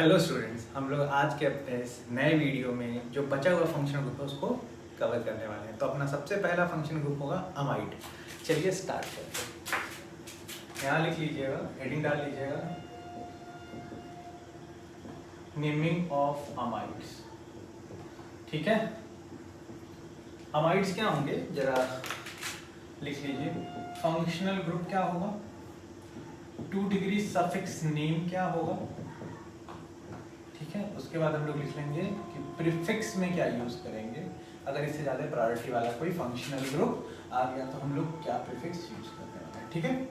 Hello students, हम लोग आज के अपने इस नए वीडियो में जो बचा हुआ फंक्शन ग्रुप है उसको कवर करने वाले हैं। तो अपना सबसे पहला फंक्शन ग्रुप होगा अमाइड। चलिए स्टार्ट करते हैं। यहाँ लिख लीजिएगा, हेडिंग डाल लीजिएगा, नेमिंग ऑफ अमाइड्स। ठीक है, अमाइड्स क्या होंगे जरा लिख लीजिए। फंक्शनल ग्रुप क्या होगा, 2 डिग्री सफिक्स नेम क्या होगा। ठीक है, उसके बाद हम लोग लिख लेंगे कि प्रीफिक्स में क्या यूज करेंगे। अगर इससे ज्यादा प्रायोरिटी वाला कोई फंक्शनल ग्रुप आ गया तो हम लोग क्या प्रीफिक्स यूज करने वाले हैं। ठीक है,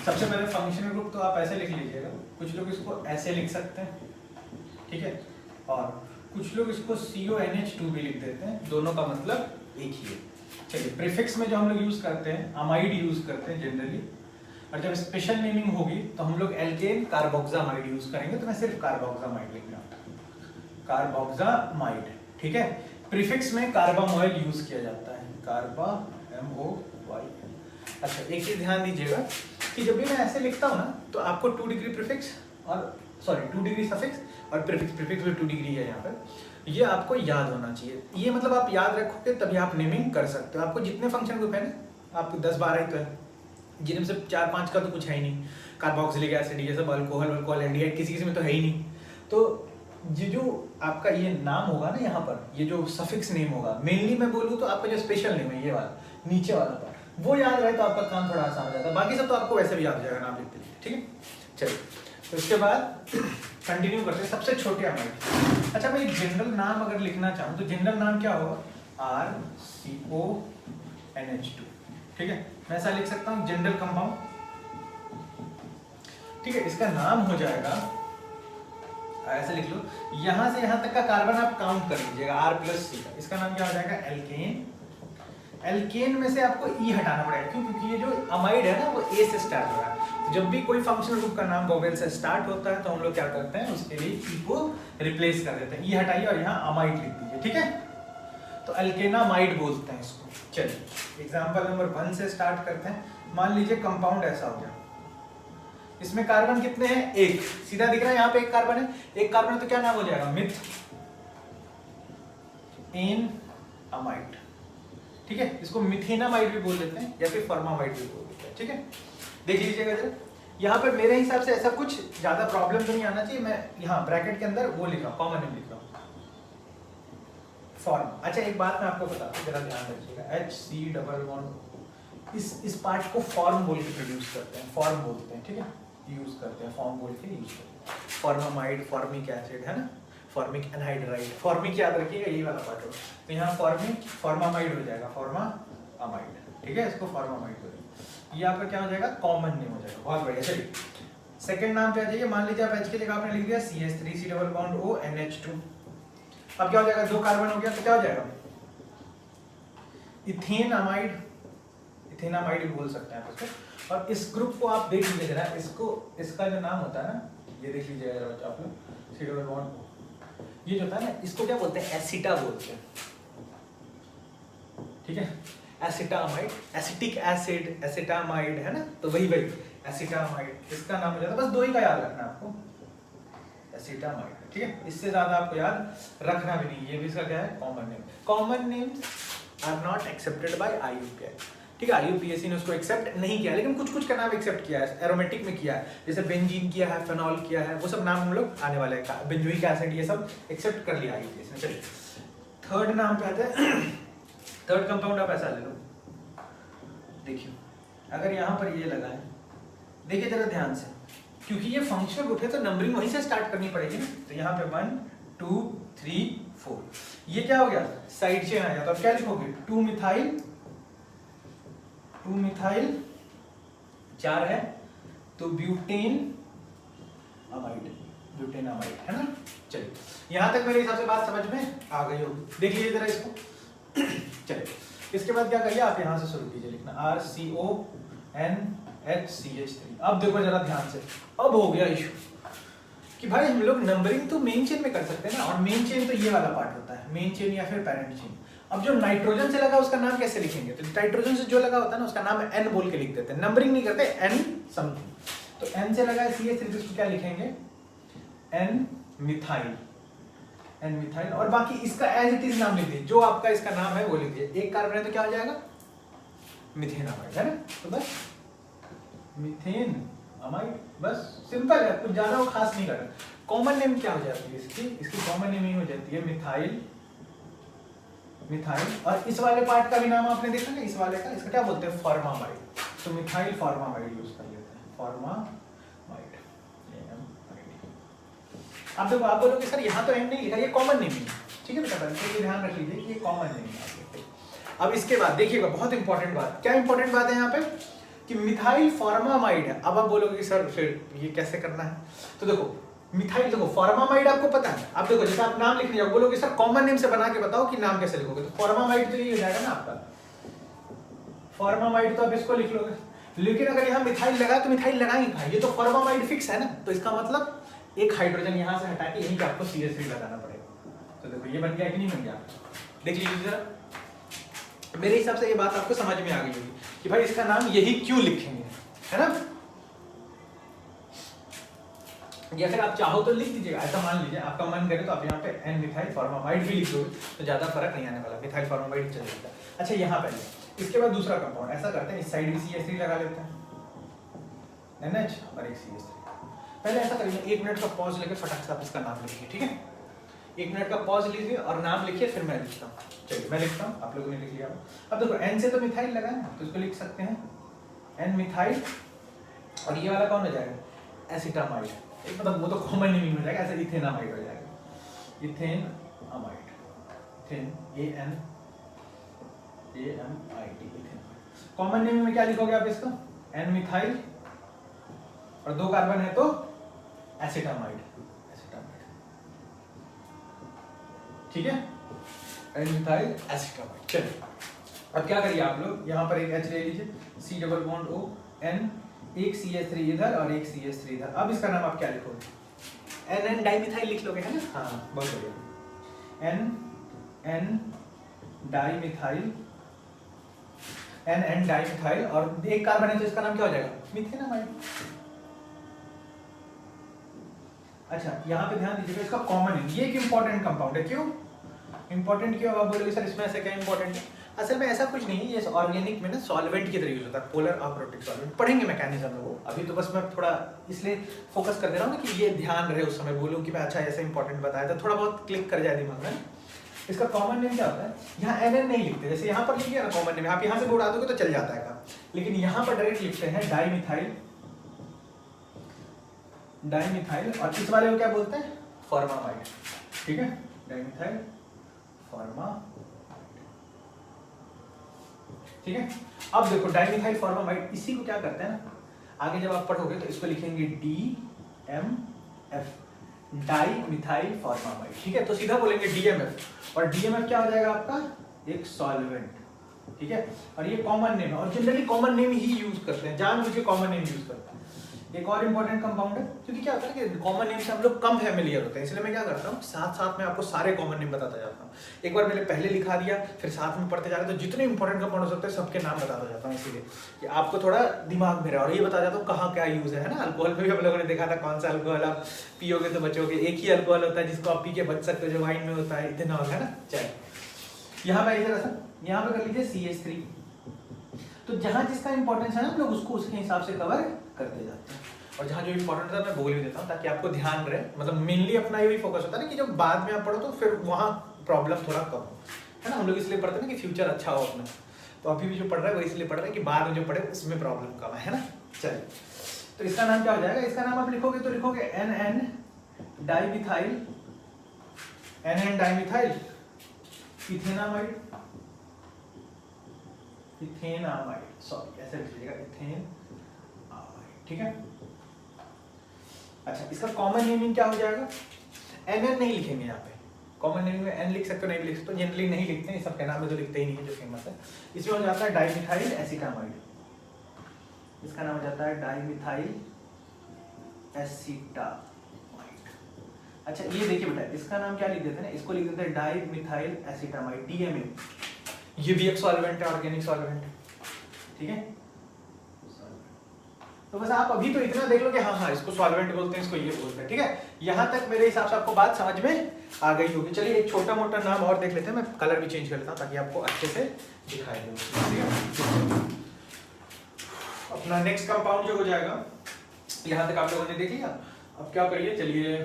सबसे पहले फंक्शनल ग्रुप तो आप ऐसे लिख लीजिएगा, कुछ लोग इसको ऐसे लिख सकते हैं। ठीक है, और कुछ लोग इसको CONH2 भी लिख देते हैं, दोनों का मतलब एक ही है। चलिए, प्रीफिक्स में जो हम लोग यूज करते हैं अमाइड यूज करते हैं जनरली, और जब स्पेशल नेमिंग होगी तो हम लोग एल्केन कार्बोक्सामाइड यूज करेंगे। तो मैं सिर्फ कार्बोक्सामाइड लिख रहा हूँ, कार्बोक्सामाइड। ठीक है, प्रीफिक्स में कार्बामोइल यूज किया जाता है, कार्बा MOYL। अच्छा, एक चीज ध्यान दीजिएगा कि जब भी मैं ऐसे लिखता हूँ ना तो आपको 2 डिग्री प्रीफिक्स और 2 डिग्री सफिक्स और प्रीफिक्स भी 2 डिग्री है यहाँ पर, ये आपको याद होना चाहिए। ये मतलब आप याद रखोगे तभी आप नेमिंग कर सकते हो। आपको जितने फंक्शन ग्रुप है ना, आपको 10-12 ही तो है, जिनमें से 4-5 का तो कुछ है ही नहीं। कार्बोक्सिलिक एसिड, ये सब अल्कोहल, एल्डिहाइड, किसी में तो है ही नहीं। तो ये जो आपका ये नाम होगा ना, यहाँ पर ये जो सफिक्स नेम होगा, मेनली मैं बोलूँ तो आपका जो स्पेशल नेम है ये वाला नीचे वाला पार्ट, वो याद रहे तो आपका काम थोड़ा आसान हो जाता है। बाकी सब तो आपको वैसे भी याद हो जाएगा नाम लिखते हैं। ठीक है, चलिए तो इसके बाद कंटिन्यू करते हैं सबसे छोटे अमाइड। अच्छा, मैं एक जनरल नाम अगर लिखना चाहूँ तो जनरल नाम क्या होगा, RCONH2। ठीक है, मैं ऐसा लिख सकता हूँ जनरल कंपाउंड। ठीक है, इसका नाम हो जाएगा, ऐसे लिख लो, यहां से यहां तक का कार्बन आप काउंट कर लीजिएगा R+C का। इसका नाम क्या हो जाएगा, एल्केन। एल्केन में से आपको E हटाना पड़ेगा, क्यों? क्योंकि ये जो अमाइड है ना वो A से स्टार्ट हो रहा है। तो जब भी कोई फंक्शनल ग्रुप का नाम वोवेल से स्टार्ट होता है तो हम लोग क्या करते हैं, उसके लिए E को रिप्लेस कर देते हैं। E हटाइए और यहाँ अमाइड लिख दीजिए। ठीक है, तो एल्केनामाइड बोलते हैं इसको। चलिए एग्जांपल नंबर 1 से स्टार्ट करते हैं। मान लीजिए कंपाउंड ऐसा हो गया, इसमें कार्बन कितने हैं, 1। सीधा दिख रहा है यहाँ पे 1 कार्बन है, 1 कार्बन है तो क्या नाम हो जाएगा, मिथेनामाइड। ठीक है, इसको मिथेनामाइड भी बोल देते हैं या फिर फॉर्मामाइड भी बोल देते हैं। ठीक है, देख लीजिएगा जरा, यहाँ पर मेरे हिसाब से ऐसा कुछ ज्यादा प्रॉब्लम तो नहीं आना चाहिए। मैं यहाँ ब्रैकेट के अंदर वो लिख रहा हूँ, कॉमन नेम लिख रहा हूँ, फॉर्म। अच्छा, एक बात मैं आपको बताता हूँ, जरा ध्यान रखिएगा, HC इस पार्ट को फॉर्म बोल के प्रोड्यूस करते हैं, फॉर्म बोलते हैं। ठीक है, यूज करते हैं, फॉर्म बोल के यूज करते हैं। फॉर्मामाइड, फॉर्मिक एसिड है ना, फॉर्मिक एनहाइड्राइड, फॉर्मिक याद रखिएगा, यही वाला पार्ट होगा। तो यहाँ फॉर्मिक फॉर्मामाइड हो जाएगा, फॉर्मामाइड। ठीक है, इसको फॉर्मामाइड हो जाएगा, ये आपका क्या हो जाएगा, कॉमन नेम हो जाएगा। बहुत बढ़िया। चलिए सेकंड नाम पे आ जाइए। मान लीजिए आप H की जगह आपने लिख दिया CH3, C+O NH2। अब क्या हो जाएगा, 2 कार्बन हो गया तो क्या हो जाएगा, इथेनामाइड। इथेनामाइड भी बोल सकते हैं आप इसको। और इस ग्रुप को आप देख लीजिए जरा, इसको, इसका जो नाम होता है ना, ये देख लीजिएगा जरा बच्चा आप लोग, C+O, ये जो होता है ना, इसको क्या बोलते हैं, एसिटा बोलते हैं। ठीक है, एसिटामाइड, एसिटिक एसिड, एसिटामाइड है ना, तो वही एसिटामाइड इसका नाम हो जाता है। बस 2 ही का याद रखना आपको, एसिटामाइड। ठीक है, इससे ज्यादा आपको याद रखना भी नहीं। ये भी इसका क्या है, common name. Common names are not accepted by IUPAC। ठीक है, IUPAC ने उसको एक्सेप्ट नहीं किया, लेकिन कुछ का नाम एक्सेप्ट किया है, एरोमेटिक में किया है, जैसे बेंजीन किया है, फेनॉल किया है, वो सब नाम हम लोग आने वाले हैं। बेंजोइक एसिड, ये सब एक्सेप्ट कर लिया IUPAC ने। चलिए थर्ड नाम पे आते हैं। थर्ड कंपाउंड आप ऐसा ले लो, देखिए अगर यहाँ पर ये लगा है, देखिए जरा ध्यान से, क्योंकि ये फंक्शनल ग्रुप है तो नंबरिंग वहीं से स्टार्ट करनी पड़ेगी ना। तो यहाँ पे 1 2 3 4, ये क्या हो गया, साइड चेन आ गया। तो अब क्या लिखोगे, 2 मिथाइल 4 है तो ब्यूटेन अमाइड है ना। चलिए यहां तक मेरे हिसाब से बात समझ में आ गई होगी। देख लीजिए जरा इसको। चलिए इसके बाद क्या करिए, आप यहां से शुरू कीजिए लिखना, RCONHCH3। अब देखो जरा ध्यान से, अब हो गया इशू कि भाई हम लोग नंबरिंग तो मेन चेन में कर सकते हैं ना, और मेन चेन तो ये वाला पार्ट होता है, मेन चेन या फिर पैरेंट चेन। अब जो नाइट्रोजन से लगा उसका नाम कैसे लिखेंगे, तो नाइट्रोजन से जो लगा होता है ना उसका नाम N बोल के लिख देते हैं, नंबरिंग नहीं करते, N समथिंग। तो N से लगा है CH3, इसको क्या लिखेंगे, एन मिथाइल, एन मिथाइल, और बाकी इसका एज इट इज नाम लिख दीजिए, जो आपका इसका नाम है वो लिख दीजिए। एक कार्बन है तो क्या हो जाएगा, मिथेनामाइड, है ना। तो बस मिथेन अमाइड, बस सिंपल है, कुछ ज्यादा वो खास नहीं करना। कॉमन नेम क्या हो जाती है इसकी, इसकी कॉमन नेम ही हो जाती है मिथाइल, मिथाइल। और इस वाले पार्ट का भी नाम आपने देखा ना, इस वाले का, इसका क्या बोलते हैं, फॉर्मामाइड। तो मिथाइल फॉर्मामाइड यूज कर लेते हैं, फॉर्मामाइड। अब देखो, आप बोलोगे सर यहाँ तो एम नहीं लिखा, ये कॉमन नेम है, ठीक है बेटा, तो ये ध्यान रख लीजिए कि ये कॉमन नेम है। अब इसके बाद देखिएगा, बहुत इंपॉर्टेंट बात, क्या इंपॉर्टेंट बात है यहाँ पे कि मिथाइल फॉर्मामाइड है। अब आप बोलोगे कि सर फिर ये कैसे करना है, तो देखो मिथाइल, देखो फॉर्मामाइड आपको पता है। अब देखो जैसे आप नाम लिखने जाओ, बोलोगे सर कॉमन नेम से बना के बताओ कि नाम कैसे लिखोगे, तो फॉर्मामाइड तो ये हो जाएगा ना आपका फॉर्मामाइड, तो आप इसको लिख लोगे। लेकिन अगर यहाँ मिथाइल लगा तो मिथाइल लगा ही था, ये तो फॉर्मामाइड फिक्स है ना, तो इसका मतलब एक हाइड्रोजन यहाँ से हटा के यहीं पे आपको CH3 लगाना पड़ेगा। तो देखो ये बन गया कि नहीं बन गया, देख लीजिए जरा। मेरे हिसाब से ये बात आपको समझ में आ गई होगी कि भाई इसका नाम यही क्यों लिखेंगे, है ना। या फिर आप चाहो तो लिख दीजिएगा, ऐसा मान लीजिए आपका मन करे तो आप यहाँ पे एन मिथाइल फॉर्मामाइड भी लिख दोगे तो ज्यादा फर्क नहीं आने वाला, मिथाइल फॉर्मामाइड चल जाता है। अच्छा यहाँ पहले, इसके बाद दूसरा कंपाउंड ऐसा करते हैं, इस साइड भी CH3 लगा लेते हैं, NH और एक CH3। पहले ऐसा करिए, 1 मिनट का पॉज लेके फटाक से आप इसका नाम लिखिए, ठीक है। 1 मिनट का पॉज लीजिए और नाम लिखिए, फिर मैं लिखता हूँ। चलिए मैं लिखता हूँ, आप लोगों ने लिख लिया। अब देखो एन से तो मिथाइल लगा है, तो इसको लिख सकते हैं एन मिथाइल, और ये वाला कौन हो जाएगा, एसिटामाइड, मतलब वो तो कॉमन नेम हो जाएगा, ऐसे इथेनामाइड हो जाएगा, ethane amide, ethane ANAMID, ethanamide. Common name में क्या लिखोगे आप इसका, एन मिथाइल, और 2 कार्बन है तो एसिटामाइड, एसिटामाइड, ठीक है, एन मिथाइल एसिटामाइड। चलिए अब क्या करिए आप लोग, यहाँ पर एक H ले लीजिए, C double bond O, N, एक CH3 इधर और एक CH3 इधर। अब इसका नाम आप क्या लिखोगे, NN डाइमिथाइल लिख लोगे, है ना। हाँ बहुत बढ़िया, NN डाइमिथाइल, NN डाइमिथाइल, और एक कार्बन है तो इसका नाम क्या हो जाएगा, मिथेनामाइड। अच्छा यहाँ पे ध्यान दीजिएगा, इसका कॉमन है, ये एक इंपॉर्टेंट कंपाउंड है। क्यों इंपॉर्टेंट, क्यों आप बोलोगे सर इसमें ऐसे क्या इंपॉर्टेंट है, असल में ऐसा कुछ नहीं है, ये ऑर्गेनिक में ना सॉल्वेंट की तरह यूज होता है, पोलर अप्रोटिक सॉल्वेंट, पढ़ेंगे मैकेनिज्म में वो, अभी तो बस मैं थोड़ा इसलिए फोकस कर दे रहा हूँ ना कि ये ध्यान रहे, उस समय बोलूँ कि मैं अच्छा ऐसे इंपॉर्टेंट बताया था, थोड़ा बहुत क्लिक कर जाए दिमाग में। इसका कॉमन नेम क्या होता है, यहाँ NN नहीं लिखते, जैसे यहाँ पर लिखिए ना कॉमन नेम, आप यहाँ से उड़ा दोगे तो चल जाता है काम, लेकिन यहाँ पर डायरेक्ट लिखते हैं डाइमिथाइल, डाइमिथाइल, और इस वाले को क्या बोलते हैं, फॉर्मामाइड, ठीक है, डाइमिथाइल फॉर्मामाइड, ठीक है। अब देखो डाइमिथाइल फॉर्मामाइड, इसी को क्या करते हैं ना, आगे जब आप पढ़ोगे तो इसको लिखेंगे DMF, डाइमिथाइल फॉर्मामाइड, ठीक है। तो सीधा बोलेंगे DMF, और DMF क्या हो जाएगा आपका, एक सॉल्वेंट, ठीक है। और ये कॉमन नेम है, और जनरली कॉमन नेम ही यूज करते हैं, जानबूझ के कॉमन नेम यूज करते हैं। एक और इंपॉर्टेंट कंपाउंड है, क्योंकि क्या होता है कि कॉमन नेम से हम लोग कम फैमिलियर होते हैं, इसलिए मैं क्या करता हूँ साथ साथ में आपको सारे कॉमन नेम बताता जाता हूँ। एक बार मैंने पहले लिखा दिया, फिर साथ में पढ़ते जा रहे, तो जितने इंपॉर्टेंट कंपाउंड हो सकते हैं सबके नाम बताता जाता हूँ, इसीलिए कि आपको थोड़ा दिमाग में रहे, और ये बता जाता हूँ कहाँ क्या यूज है ना। अल्कोहल में भी हम लोगों ने देखा था, कौन सा अल्कोहल आप पियोगे तो बचोगे, एक ही अल्कोहल होता है जिसको आप पी के बच सकते हो, जो वाइन में होता है, इथेनॉल, है ना। चलिए यहाँ पे यहाँ पे कर लीजिए CH3, तो जहाँ जिसका इंपॉर्टेंस है ना, हम लोग उसको उसके हिसाब से कवर करते जाते हैं, और जहाँ जो इंपॉर्टेंट है मैं बोल भी देता हूँ ताकि आपको ध्यान रहे, मतलब मेनली अपना यही फोकस होता है ना कि जब बाद में आप पढ़ो तो फिर वहाँ प्रॉब्लम थोड़ा कम हो, है ना। हम लोग इसलिए पढ़ते हैं ना कि फ्यूचर अच्छा हो अपना, तो अभी भी जो पढ़ रहा है वो इसलिए पढ़ रहा है कि बाद में जो पढ़े उसमें प्रॉब्लम कम है ना। चलिए तो इसका नाम क्या हो जाएगा, इसका नाम आप लिखोगे तो लिखोगे NN dimethyl, NN dimethyl ethanamide, ethanamide, sorry ऐसे लिख लीजिएगा, इथेनामाइड, ठीक है। अच्छा इसका कॉमन नेमिंग क्या हो जाएगा, NN नहीं लिखेंगे यहाँ पे, कॉमन नेमिंग में N लिख सकते हो, नहीं भी लिख सकते हो, जनरली नहीं लिखते हैं, इस सबके नाम में तो लिखते ही नहीं है जो फेमस है। इसमें हो जाता है डाइमिथाइल एसिटामाइड, इसका नाम हो जाता है डाइमिथाइल एसिटामाइड। अच्छा ये देखिए बेटा, इसका नाम क्या लिख देते हैं ना, इसको लिख देते हैं डाइमिथाइल एसिटामाइड, DMA, ये भी एक सॉल्वेंट है, ऑर्गेनिक सॉल्वेंट, ठीक है। तो बस आप अभी तो इतना देख लो कि हाँ इसको सॉल्वेंट बोलते हैं, इसको ये बोलते हैं, ठीक है। यहाँ तक मेरे हिसाब से आपको बात समझ में आ गई होगी। चलिए एक छोटा मोटा नाम और देख लेते हैं, मैं कलर भी चेंज कर लेता हूँ ताकि आपको अच्छे से दिखाई दे, ठीक है। अपना नेक्स्ट कंपाउंड जो हो जाएगा, यहाँ तक आप लोगों ने देख लिया। अब क्या करिए, चलिए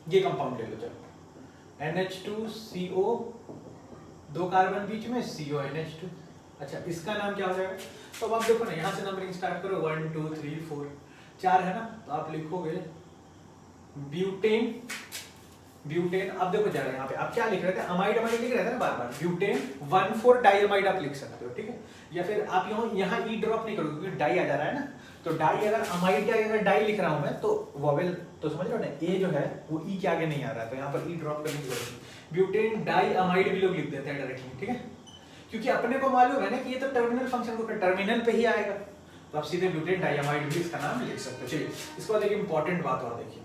ये कंपाउंड ले लो, चलो NH2CO, 2 कार्बन बीच में, CONH2। अच्छा इसका नाम क्या हो जाएगा? तो अब आप देखो ना, यहाँ से नंबरिंग स्टार्ट करो, 1 2 3 4, 4 है ना, तो आप लिखोगे ब्यूटेन। ब्यूटेन अब देखो जरा यहाँ पे आप क्या लिख रहे थे, अमाइड अमाइड लिख रहे थे ना बार बार, ब्यूटेन 1,4 डाइअमाइड आप लिख सकते हो, ठीक है। या फिर आप यहाँ ई ड्रॉप नहीं करोगे क्योंकि डाई आ जा रहा है ना, तो डाई अगर अमाइड के आगे अगर डाई लिख रहा हूं मैं तो वोवेल तो समझ लो ना, ए जो है वो ई के आगे नहीं आ रहा है, तो यहाँ पर ई ड्रॉप करने की जरूरत नहीं। ब्यूटेन डाई अमाइड भी लोग लिख देते हैं डायरेक्टली, ठीक है, क्योंकि अपने को मालूम है ना कि ये तो टर्मिनल फंक्शन को टर्मिनल पे ही आएगा, तो आप सीधे ब्यूटेन डाई अमाइड भी इसका नाम लिख सकते हो। चलिए इसके बाद एक इंपॉर्टेंट बात और देखिए,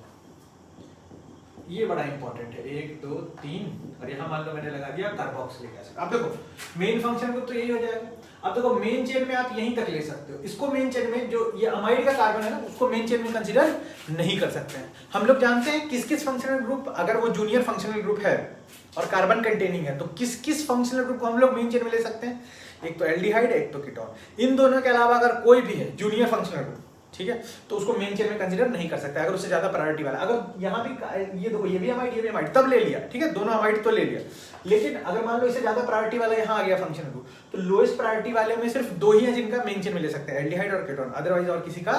ये बड़ा इंपॉर्टेंट है, 1 2 3 और यहाँ मान लो मैंने लगा दिया कार्बोक्सिलिक एसिड। अब देखो मेन फंक्शन ग्रुप तो यही हो जाएगा। अब देखो मेन चेन में आप यहीं तक ले सकते हो, इसको मेन चेन में जो ये अमाइड का कार्बन है ना उसको मेन चेन में कंसीडर नहीं कर सकते हैं। हम लोग जानते हैं किस किस फंक्शनल ग्रुप, अगर वो जूनियर फंक्शनल ग्रुप है और कार्बन कंटेनिंग है तो किस किस फंक्शनल ग्रुप को हम लोग मेन चेन में ले सकते हैं। एक तो एल्डिहाइड, एक तो कीटोन। इन दोनों के अलावा अगर कोई भी है जूनियर फंक्शनल ग्रुप, ठीक है, तो उसको मेन चेन में कंसीडर नहीं कर सकता अगर उससे ज्यादा प्रायोरिटी वाला। अगर यहाँ भी ये देखो ये भी अमाइड ये भी अमाइड, तब ले लिया, ठीक है, दोनों अमाइड तो ले लिया। लेकिन अगर मान लो इससे ज्यादा प्रायोरिटी वाला यहाँ आ गया फंक्शन ग्रुप, तो लोएस्ट प्रायोरिटी वाले में सिर्फ 2 ही हैं जिनका मेन चेन में ले सकते हैं, एल्डिहाइड और कीटोन, अदरवाइज और किसी का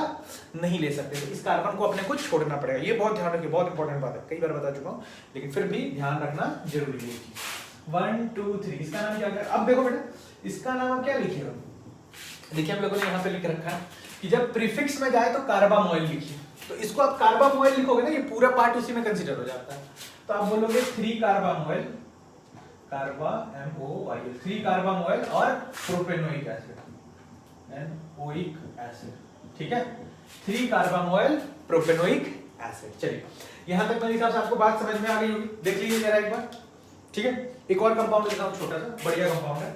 नहीं ले सकते। तो इस कार्बन को अपने को छोड़ना पड़ेगा, ये बहुत ध्यान रखिए, बहुत इंपॉर्टेंट बात है, कई बार बता चुका हूँ लेकिन फिर भी ध्यान रखना जरूरी है। 1 2 3 इसका नाम क्या है? अब देखो बेटा इसका नाम आप क्या लिखिएगा, देखिए हम लोगों ने यहाँ पे लिख रखा है कि जब प्रीफिक्स में जाए तो कार्बामोइल लिखिए, तो इसको आप कार्बामोइल लिखोगे ना, ये पूरा पार्ट उसी में कंसीडर हो जाता है। तो आप बोलोगे 3 कार्बामोइल, कार्बा MOIL, 3 कार्बामोइल और प्रोपेनोइक एसिड, NOइक एसिड, ठीक है, 3 कार्बामोइल प्रोपेनोइक एसिड। चलिए यहाँ तक मेरे हिसाब से आपको बात समझ में आ गई होगी, देख लीजिए जरा एक बार, ठीक है। एक और कंपाउंड लेता हूँ, छोटा सा बढ़िया कंपाउंड है,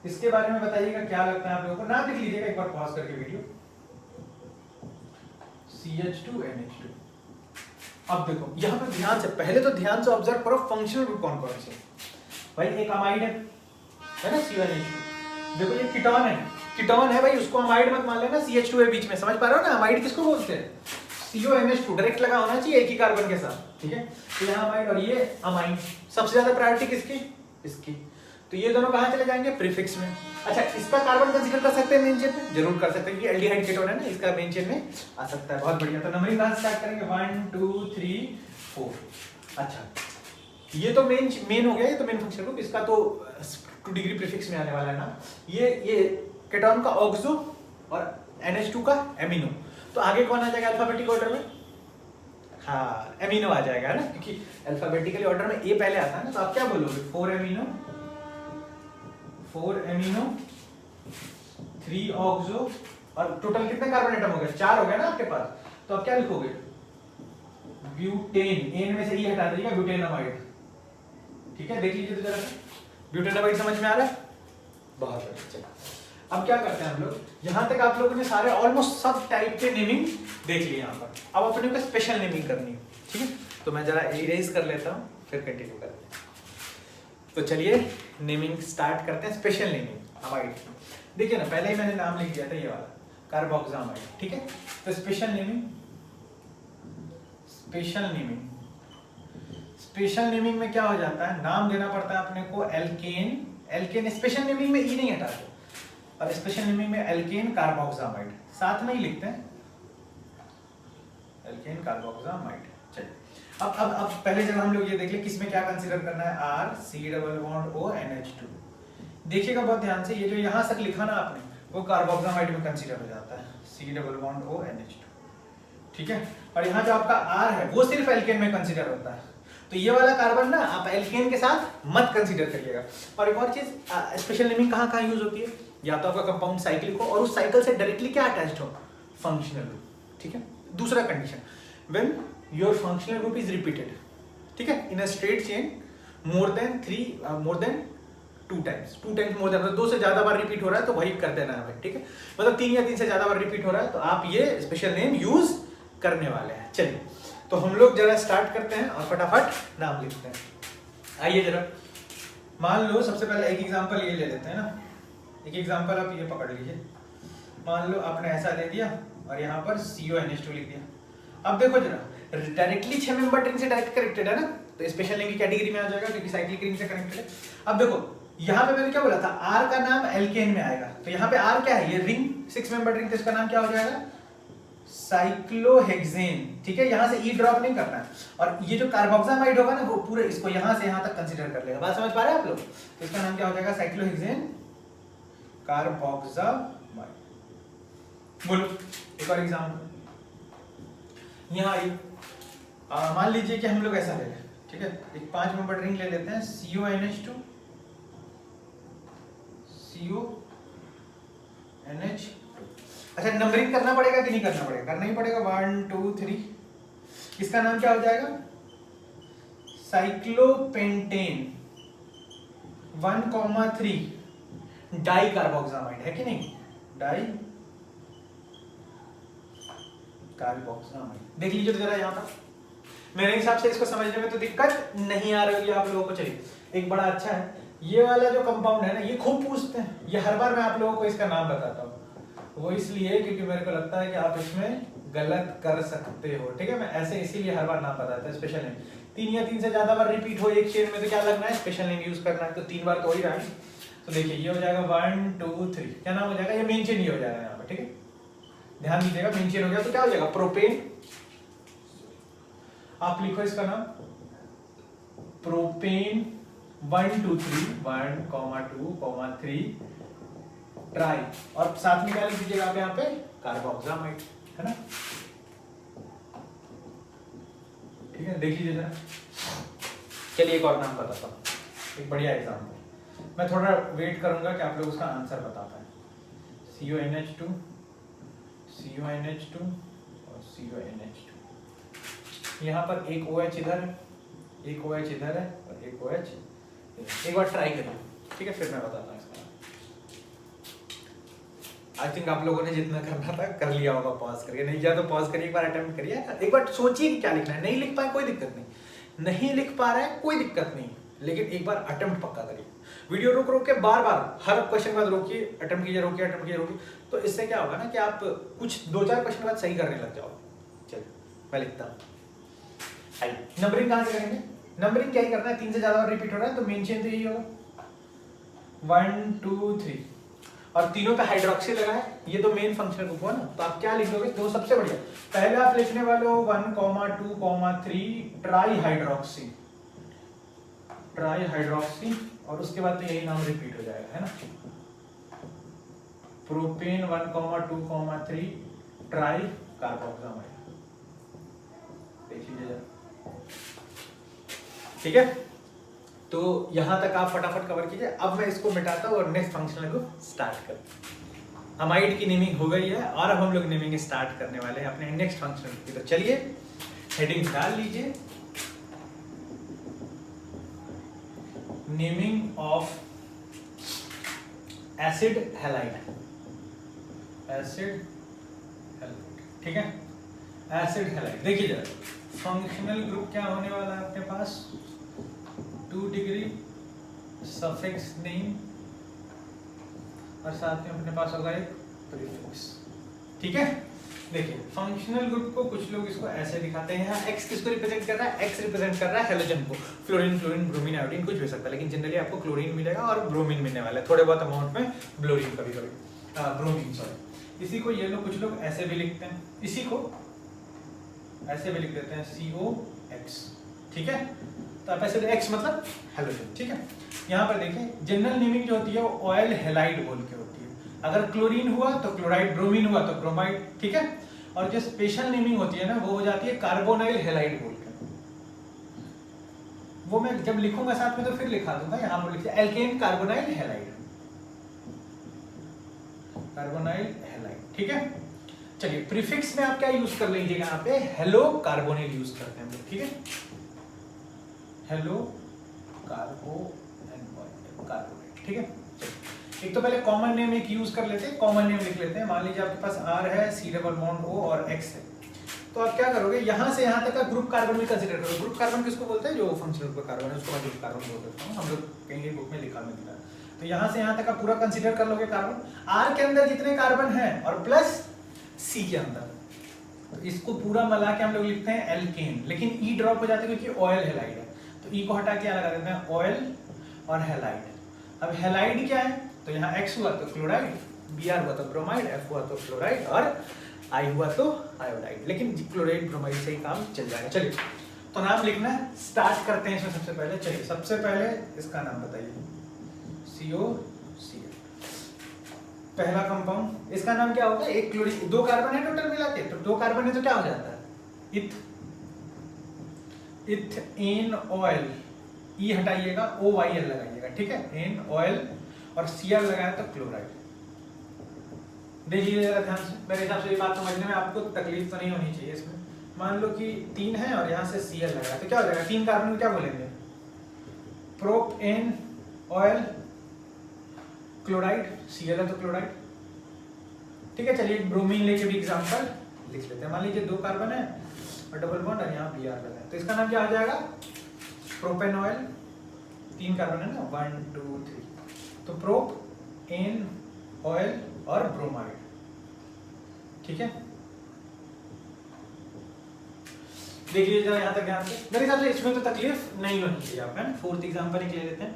इसके बारे में बताइएगा क्या लगता है आप लोगों को, नाम लिख लीजिएगा एक बार पॉज करके वीडियो, CH2NH2। अब देखो यहाँ पे ध्यान से, पहले तो ध्यान से ऑब्जर्व करो फंक्शनल ग्रुप कौन कौन से। भाई एक अमाइड है ना CONH2, देखो ये कीटोन है, कीटोन है भाई, उसको अमाइड मत मान लेना, CH2 है बीच में, समझ पा रहे हो ना, अमाइड किसको बोलते हैं, CONH2 डायरेक्ट लगा होना चाहिए एक ही कार्बन के साथ, ठीक है। तो यहाँ अमाइड और ये अमाइन, सबसे ज्यादा प्रायोरिटी किसकी, इसकी, तो ये दोनों कहाँ चले जाएंगे, प्रीफिक्स में। अच्छा इसका कार्बन कंसीडर कर सकते हैं मेन चेन में, जरूर कर सकते हैं कि एल्डिहाइड कीटोन है ना, इसका मेन चेन में आ सकता है, बहुत बढ़िया। तो नंबरिंग कहाँ स्टार्ट करेंगे, 1 2 3 4। अच्छा ये तो मेन हो गया, ये तो मेन फंक्शन ग्रुप, इसका तो 2 डिग्री प्रीफिक्स में आने वाला है ना। ये कीटोन का ऑक्सो और NH2 का एमिनो, तो आगे कौन आ जाएगा अल्फाबेटिक ऑर्डर में, हाँ एमिनो आ जाएगा है ना, क्योंकि अल्फाबेटिकली ऑर्डर में ए पहले आता है ना। तो आप क्या बोलोगे, 4 एमिनो 3 ऑक्सो, और टोटल कितने कार्बन एटम हो गए, 4 हो गए ना आपके पास। तो आप क्या लिखोगे, ब्यूटेन, एन में से ई हटा दीजिएगा, ब्यूटेनामाइड, ठीक है। देख लीजिए तो जरा, ब्यूटेनामाइड समझ में आ रहा है, बहुत अच्छा। अब क्या करते हैं हम लोग, यहां तक आप लोगों ने सारे ऑलमोस्ट सब टाइप के नेमिंग देख लिए यहाँ पर, अब अपने को स्पेशल नेमिंग करनी है, ठीक है। तो मैं जरा इरेज कर लेता हूँ फिर कंटिन्यू करते हैं। तो चलिए नेमिंग स्टार्ट करते हैं, स्पेशल नेमिंग अमाइड। देखिए ना पहले ही मैंने नाम लिख दिया था ये वाला, कार्बोक्सामाइड, ठीक है। तो स्पेशल नेमिंग, स्पेशल नेमिंग में क्या हो जाता है, नाम देना पड़ता है अपने को एल्केन, स्पेशल नेमिंग में ई नहीं हटाते, और स्पेशल नेमिंग में एल्केन कार्बोक्सामाइड साथ में ही लिखते हैं, एल्केन कार्बोक्सामाइड। चलिए अब पहले जब हम लोग ये देख ले किसमें क्या कंसीडर करना है, RC≡ONH2। देखिएगा बहुत ध्यान से, ये जो यहाँ तक लिखा ना आपने वो कार्बोक्सामाइड में कंसीडर हो जाता है, C≡ONH2, ठीक है। और यहाँ जो आपका R है वो सिर्फ एल्केन में कंसीडर होता है, तो ये वाला कार्बन ना आप एल्केन के साथ मत कंसीडर करिएगा। और एक और चीज, स्पेशल नेमिंग कहाँ कहाँ यूज होती है, या तो आपका कंपाउंड साइक्लिक हो और उस साइकिल से डायरेक्टली क्या अटैच्ड हो, फंक्शनल ग्रुप, ठीक है। दूसरा condition, when your functional group is repeated, ठीक है, in a straight chain more than 2 times more than, 2 से ज्यादा बार रिपीट हो रहा है तो वही कर देना है भाई, ठीक है। मतलब 3 या 3 से ज्यादा बार रिपीट हो रहा है तो आप ये स्पेशल नेम यूज करने वाले हैं। चलिए तो हम लोग जरा स्टार्ट करते हैं और फटाफट नाम लिखते हैं। आइए जरा, मान लो सबसे पहले एक एग्जांपल ये ले लेते हैं ना, एक एग्जांपल आप ये पकड़ लीजिए। मान लो आपने ऐसा दे दिया और यहाँ पर CONH2 लिख दिया। अब देखो जरा, डायरेक्टली 6 मेंबर रिंग से डायरेक्ट कनेक्टेड है ना, तो स्पेशल नेम की कैटेगरी में आ जाएगा क्योंकि साइक्लिक रिंग से कनेक्टेड है। अब देखो यहाँ पे मैंने क्या बोला था, R का नाम एल्केन में आएगा, तो यहाँ पे R क्या है, ये रिंग 6 मेंबर रिंग, तो इसका नाम क्या हो जाएगा, साइक्लोहेक्सेन, ठीक है। यहाँ से E ड्रॉप नहीं करना है, और ये जो कार्बोक्सामाइड होगा ना वो पूरे इसको यहाँ से यहाँ तक कंसीडर कर लेगा। बात समझ पा रहे हैं आप लोग? तो इसका नाम क्या हो जाएगा, साइक्लोहेक्सेन कार्बोक्सामाइड। बोलो एक और एग्जांपल, यहाँ आइए, मान लीजिए कि हम लोग ऐसा ले लें, ठीक है, एक 5 मेंबर रिंग ले लेते हैं, CONH2 CONH। अच्छा, नंबरिंग करना पड़ेगा कि नहीं करना पड़ेगा? करना ही पड़ेगा, 1 2 3। इसका नाम क्या हो जाएगा, साइक्लोपेंटेन 1,3 डाई कार्बोक्सामाइड, है कि नहीं, डाई कार्बोक्सामाइड। देख लीजिए जरा यहाँ पर, मेरे हिसाब से इसको समझने में तो दिक्कत नहीं आ रही होगी आप लोगों को। चलिए एक बड़ा अच्छा है, ये वाला जो कंपाउंड है ना, ये खूब पूछते हैं, ये हर बार मैं आप लोगों को इसका नाम बताता हूँ, वो इसलिए क्योंकि मेरे को लगता है कि आप इसमें गलत कर सकते हो, ठीक है। मैं ऐसे इसीलिए हर बार नाम बताता हूँ। स्पेशल नेम 3 या 3 से ज्यादा बार रिपीट हो एक चेन में तो क्या लगना है, स्पेशल नेम यूज करना है, तो 3 बार तो हो ही रहा है। तो देखिए ये हो जाएगा 1 2 3, क्या नाम हो जाएगा, ये मेन चेन ही हो जाएगा यहाँ पर, ठीक है। ध्यान दीजिएगा, मेन चेन हो गया तो क्या हो जाएगा, प्रोपेन। आप लिखो इसका नाम प्रोपेन 1 2 3 1, 2, 3 ट्राई, और साथ में क्या लिख दीजिएगा आप यहाँ पे, कार्बोक्सामाइड, है ना, ठीक है। देख लीजिए जरा, चलिए एक और नाम बताता हूँ, एक बढ़िया एग्जाम्पल। मैं थोड़ा वेट करूंगा कि आप लोग उसका आंसर बता पाए। CONH2 और CONH2, यहाँ पर एक OH इधर है, एक OH इधर है और एक OH इधर। एक बार ट्राई करिए, ठीक है, फिर मैं बताता हूँ इसका। आई थिंक आप लोगों ने जितना करना था कर लिया होगा, पॉज करके, नहीं किया तो पॉज करिए, एक बार अटेम्प्ट करिए, एक बार सोचिए कि क्या लिखना है। नहीं लिख पाए कोई दिक्कत नहीं, नहीं लिख पा रहा है कोई दिक्कत नहीं, लेकिन एक बार अटेम्प्ट पक्का करिए। वीडियो रोक रोक के बार बार हर क्वेश्चन के बाद रोकिए, अटेम्प्ट कीजिए, रोकिए, अटेम्प्ट कीजिए, रोकिए, तो इससे क्या होगा ना कि आप कुछ 2-4 क्वेश्चन बाद सही करने लग जाओगे। चलिए मैं लिखता हूँ, नंबरिंग कहाँ से करेंगे, नंबरिंग क्या ही करना है, 3 से ज्यादा रिपीट हो रहा है तो मेन चेन तो यही होगा, 1 2 3, और तीनों पे हाइड्रोक्सी लगा है, ये तो मेन फंक्शनल ग्रुप हुआ ना, तो आप क्या लिखोगे, दो सबसे बढ़िया, पहले आप लिखने वाले हो 1, 2, 3 ट्राई हाइड्रोक्सी, और उसके बाद तो यही नाम रिपीट हो जाएगा, है ना, प्रोपेन 1, 2, 3 ट्राई कार्बोक्सामाइड। देख लीजिए जरा, ठीक है। तो यहां तक आप फटाफट कवर कीजिए। अब मैं इसको मिटाता हूं और नेक्स्ट फंक्शनल को स्टार्ट करता हूं। अमाइड की नेमिंग हो गई है और अब हम लोग नेमिंग स्टार्ट करने वाले हैं अपने नेक्स्ट फंक्शनल की। तो चलिए हेडिंग डाल लीजिए, नेमिंग ऑफ एसिड हैलाइड, ठीक है, एसिड हैलाइड। देखिए जरा, फंक्शनल ग्रुप क्या होने वाला है अपने पास, 2 डिग्री सफिक्स नेम, और साथ में अपने पास होगा एक प्रीफिक्स, ठीक है। देखिए फंक्शनल ग्रुप को कुछ लोग इसको ऐसे दिखाते हैं, एक्स किसको रिप्रेजेंट कर रहा है, एक्स रिप्रेजेंट कर रहा है हेलोजन को, फ्लोरीन, ब्रोमीन, आयोडीन, कुछ भी हो सकता है, लेकिन जनरली आपको क्लोरीन मिलेगा और ब्रोमीन मिलने वाला है, थोड़े बहुत अमाउंट में ब्लोरीन, कभी ब्रोमीन, सॉरी। इसी को ये लोग कुछ लोग ऐसे भी लिखते हैं, इसी को ऐसे भी लिख देते हैं COX, ठीक है। तो आप ऐसे X मतलब हेलोजन, ठीक है। यहाँ पर देखिए जनरल नेमिंग जो होती है वो ऑयल हेलाइड बोल के होती है, अगर क्लोरीन हुआ तो क्लोराइड, ब्रोमीन हुआ तो ब्रोमाइड, ठीक है। और जो स्पेशल नेमिंग होती है ना वो हो जाती है कार्बोनाइल हेलाइड बोल के, वो मैं जब लिखूंगा साथ में तो फिर लिखा दूंगा, यहाँ पर लिखिए एल्केन कार्बोनाइल हेलाइड, ठीक है। चलिए प्रीफिक्स में आप क्या यूज कर लीजिएगा, यहाँ पे हेलो कार्बोनिल यूज करते हैं हम लोग, ठीक है, हेलो कार्बोनेट। ठीक है। एक तो पहले कॉमन नेम एक यूज कर लेते हैं, कॉमन नेम लिख लेते हैं। मान लीजिए आपके पास R है, C डबल बॉन्ड O और X है, तो आप क्या करोगे, यहाँ से यहाँ तक का ग्रुप कार्बन भी कंसीडर करोगे। ग्रुप कार्बन किसको बोलते हैं, जो फंक्शनल ग्रुप कार्बन है उसको मैं ग्रुप कार्बन बोल देता हूँ, हम लोग कहीं बुक में लिखा मिलता है। तो यहाँ से यहाँ तक का पूरा कंसीडर कर लोगे कार्बन, R के अंदर जितने कार्बन हैं और प्लस C के अंदर, तो इसको पूरा मिला के हम लोग लिखते हैं एल्केन, लेकिन E ड्रॉप हो जाता है क्योंकि ऑयल हेलाइड है, तो E को हटा के क्या लगा देते हैं, ऑयल और हेलाइड। अब हेलाइड क्या है, तो यहाँ X हुआ तो क्लोराइड, Br हुआ तो ब्रोमाइड, F हुआ तो क्लोराइड और I हुआ तो आयोडाइड, लेकिन क्लोराइड ब्रोमाइड से ही काम चल जाएगा। चलिए तो नाम लिखना स्टार्ट करते हैं इसमें। सबसे पहले चलिए, सबसे पहले इसका नाम बताइए, COCl पहला कंपाउंड, इसका नाम क्या होगा, एक क्लोरीन, 2 कार्बन है टोटल मिला के, तो 2 कार्बन है तो क्या हो जाता है, इथेन ऑयल, E हटाइएगा, OYL लगाइएगा, ठीक है, एन ऑयल और Cl लगाया तो क्लोराइड। देखिए जरा ध्यान से, मेरे हिसाब से ये बात समझने में आपको तकलीफ तो नहीं होनी चाहिए इसमें। मान लो कि 3 है और यहाँ से Cl लगाया तो क्या हो जाएगा, 3 कार्बन को क्या बोलेंगे, प्रोपेन ऑयल क्लोराइड, Cl है तो क्लोराइड, ठीक है। चलिए ब्रोमीन लेके भी एग्जांपल लिख लेते हैं। मान लीजिए 2 कार्बन है और डबल बॉन्ड और यहाँ Br लगा है, तो इसका नाम क्या हो जाएगा, प्रोपेन ऑयल, 3 कार्बन है ना, 1 2 3, तो प्रोप एन ऑयल और ब्रोमाइड, ठीक है। देखिए जरा यहाँ तक ध्यान से, मेरे हिसाब से इसमें तो तकलीफ नहीं होनी चाहिए आप, है ना। 4th एग्जांपल एक ले लेते हैं,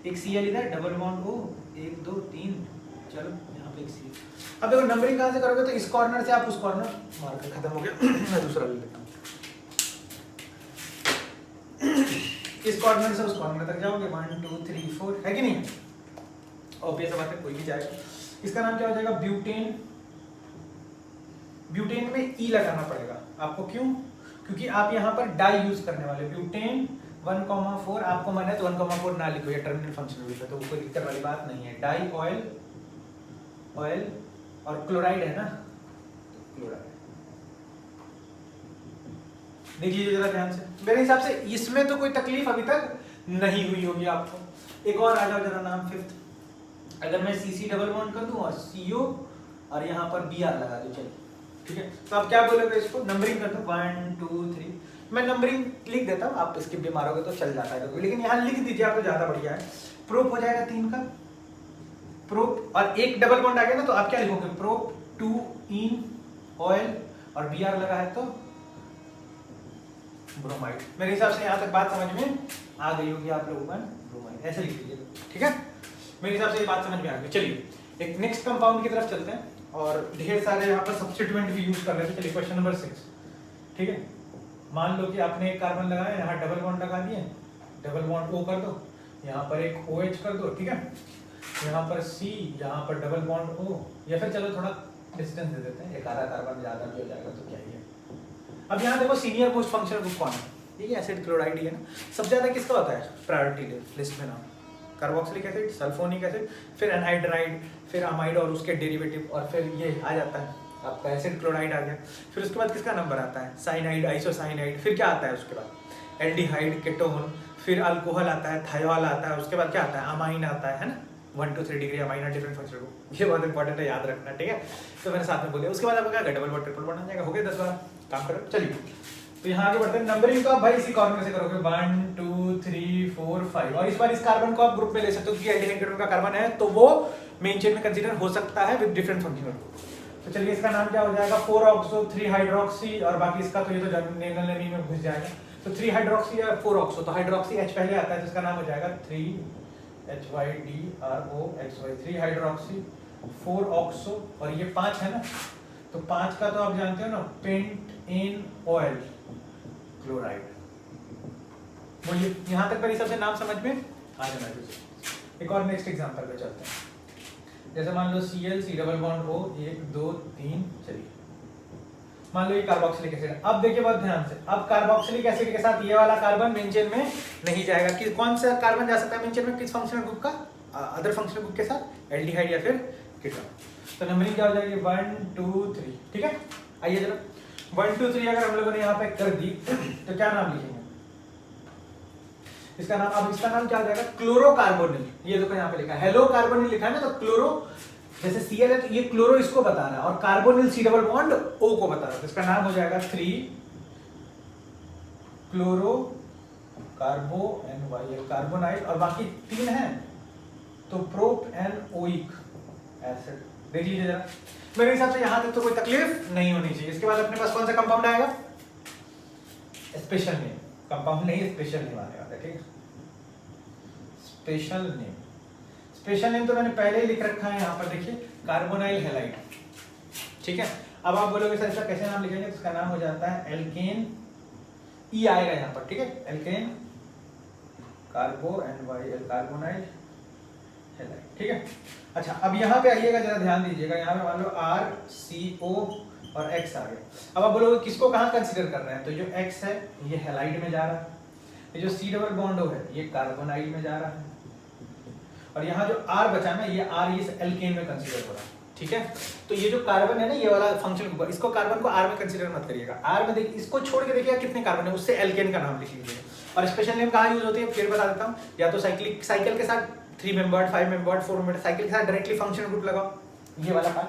एक Cl इधर, डबल बॉन्ड O, 1 2 3, चलो यहाँ पे एक Cl। अब देखो नंबरिंग कहाँ से करोगे, तो इस कॉर्नर से आप उस कॉर्नर मार के खत्म हो गया। मैं दूसरा ले लेता हूँ, इस कॉर्नर से उस कॉर्नर तक जाओगे, 1 2 3 4, है कि नहीं, ऑब्वियस बात है, कोई भी जाएगा। इसका नाम क्या हो जाएगा, ब्यूटेन। ब्यूटेन में E लगाना पड़ेगा आपको, क्यों, क्योंकि आप यहाँ पर डाई यूज करने वाले, ब्यूटेन 1,4, आपको मन है तो 1,4 ना लिखो, ये टर्मिनल फंक्शन लिखो, तो कोई दिक्कत वाली बात नहीं है। डाई ऑयल, ऑयल और क्लोराइड है ना, क्लोराइड। देखिए जरा ध्यान से, मेरे हिसाब से इसमें तो कोई तकलीफ अभी तक नहीं हुई होगी आपको। एक और आ जाओ जरा नाम 5th, अगर मैं CC डबल बॉन्ड कर दूं और CO और यहाँ पर Br लगा दूं, चलिए ठीक है। तो आप क्या बोलोगे, इसको नंबरिंग कर दो, 1 2 3, मैं नंबरिंग लिख देता हूँ, आप इसके भी मारोगे तो चल जाता है, लेकिन यहाँ लिख दीजिए आप तो ज्यादा बढ़िया है। प्रोप हो जाएगा 3 का, प्रोप और एक डबल बॉन्ड आ गया ना, तो आप क्या लिखोगे, प्रोप 2 इन ऑयल और Br लगा है तो ब्रोमाइड। मेरे हिसाब से यहाँ तक बात समझ में आ गई होगी आप लोगों को, ब्रोमाइड ऐसे लिख लीजिए, ठीक है। मेरे हिसाब से ये बात समझ में आ गई। चलिए एक नेक्स्ट कंपाउंड की तरफ चलते हैं, और ढेर सारे यहाँ पर सब्स्टिट्यूएंट भी यूज कर रहे थे। चलिए क्वेश्चन नंबर 6, ठीक है। मान लो कि आपने एक कार्बन लगाया, यहाँ डबल बॉन्ड लगा दिए, डबल बॉन्ड O कर दो, यहाँ पर एक OH कर दो, ठीक है, यहाँ पर C, यहाँ पर डबल बॉन्ड O, या फिर चलो थोड़ा डिस्टेंस दे देते हैं, एक आधा कार्बन ज्यादा भी हो जाएगा तो क्या ही है। अब यहाँ देखो सीनियर मोस्ट फंक्शनल ग्रुप कौन है, ये एसिड क्लोराइड ही है ना। सबसे ज्यादा किसका होता है प्रायोरिटी लिस्ट में नाम, कार्बोक्सिलिक एसिड, सल्फोनिक एसिड, फिर एनहाइड्राइड, फिर अमाइड और उसके डेरिवेटिव, और फिर ये आ जाता है आपका एसिड क्लोराइड आ गया। फिर उसके बाद किसका नंबर आता है, साइनाइड, आइसोसाइनाइड, फिर क्या आता है उसके बाद एल्डिहाइड, केटोन, फिर अल्कोहल आता है, थायोल आता है, उसके बाद क्या आता है, अमाइन आता है ना। 1 to 3 degree amine different functional group, ये बहुत इंपॉर्टेंट है, याद रखना, ठीक है। तो मैंने साथ में बोलिए, उसके बाद आपका क्या डबल बॉन्ड ट्रिपल बॉन्ड आ जाएगा, हो गया 10 बार काम करो। चलिए तो यहाँ आगे बढ़ते हैं, नंबरिंग तो आप भाई इसी कॉर्नर से करोगे, 1 2 3 4 5, और इस बार इस कार्बन को आप ग्रुप में ले सकते हो क्योंकि एल्डिहाइड का कार्बन है तो वो मेन चेन में कंसीडर हो सकता है विद डिफरेंट फंक्शनल ग्रुप। तो चलिए इसका नाम क्या हो जाएगा, 4-ऑक्सो 3-हाइड्रोक्सी, और बाकी इसका तो ये तो जनरल नेमिंग में घुस जाएगा। तो 3-हाइड्रोक्सी या 4-ऑक्सो, तो हाइड्रोक्सी H पहले आता है तो इसका नाम हो जाएगा 3HYDROXY, 3-हाइड्रोक्सी 4-ऑक्सो, और ये 5 है ना, तो 5 का तो आप जानते हो ना, पेंटेन ऑयल क्लोराइड। बोलिए यहाँ तक पर सबसे नाम समझ में आ जाना चाहिए। एक और नेक्स्ट एग्जांपल पे चलते हैं, जैसे मान लो Cl, C double bond O, 1 2 3, चलिए मान लो ये कार्बोक्सिलिक एसिड। अब देखिए बहुत ध्यान से, अब कार्बोक्सिलिक एसिड के साथ ये वाला कार्बन मेन चेन में नहीं जाएगा। कि कौन सा कार्बन जा सकता है मेन चेन में, किस फंक्शनल ग्रुप का, अदर फंक्शनल ग्रुप के साथ, एल्डिहाइड या फिर कीटोन। तो नंबरिंग क्या हो जाएगी, 1 2 3, ठीक है। आइए जरा 1 2 3 अगर हम लोगों ने यहाँ पे कर दी तो क्या नाम लिखेंगे, इसका नाम, अब इसका नाम क्या हो जाएगा, क्लोरोकार्बोनिल। ये देखो यहाँ पे लिखा है हेलो कार्बोनिल लिखा है ना, तो क्लोरो जैसे Cl है तो ये क्लोरो इसको बता रहा है और carbonyl C double bond O को बता रहा है, तो इसका नाम हो जाएगा 3 क्लोरो कार्बो NyL कार्बोनाइल, और बाकी 3 है तो प्रोपेनोइक एसिड। देख लीजिए जरा, मेरे हिसाब से यहां तक तो कोई तकलीफ नहीं होनी चाहिए। इसके बाद अपने पास कौन सा कंपाउंड आएगा, स्पेशल नेम, कंपाउंड नहीं स्पेशल नेम आने वाला है, ठीक है। स्पेशल नेम, स्पेशल नेम तो मैंने पहले ही लिख रखा है यहाँ पर, देखिए कार्बोनाइल हैलाइड, ठीक है। अब आप बोलोगे सर इसका कैसे नाम लिखेंगे, तो इसका नाम हो जाता है एल्केन, ई आएगा यहाँ पर, ठीक है, एल्केन कार्बो NyL कार्बोनाइल हैलाइड, ठीक है। अच्छा अब यहाँ पे आइएगा, जरा ध्यान दीजिएगा, यहाँ पे मान लो RCO और X आ गया। अब आप बोलोगे किसको कहाँ कंसीडर कर रहे हैं, तो जो X है ये हैलाइड में जा रहा है, ये जो C डबल बॉन्ड O है ये कार्बोनाइल में जा रहा है, और यहाँ जो R बचा ना ये R इस एल्केन में कंसीडर हो रहा है, ठीक है। तो ये जो कार्बन है ना, ये वाला फंक्शनल ग्रुप, इसको कार्बन को R में कंसीडर मत करिएगा, R में देखिए इसको छोड़ के देखिएगा कितने कार्बन है, उससे एल्केन का नाम लिख लीजिएगा। और स्पेशल नेम कहाँ यूज होती है फिर बता देता हूँ, या तो साइकिल के साथ 3 मेंबर्ड 5 मेंबर्ड 4 मेंबर्ड साइकिल के साथ डायरेक्टली फंक्शनल ग्रुप लगाओ, ये वाला पार्ट,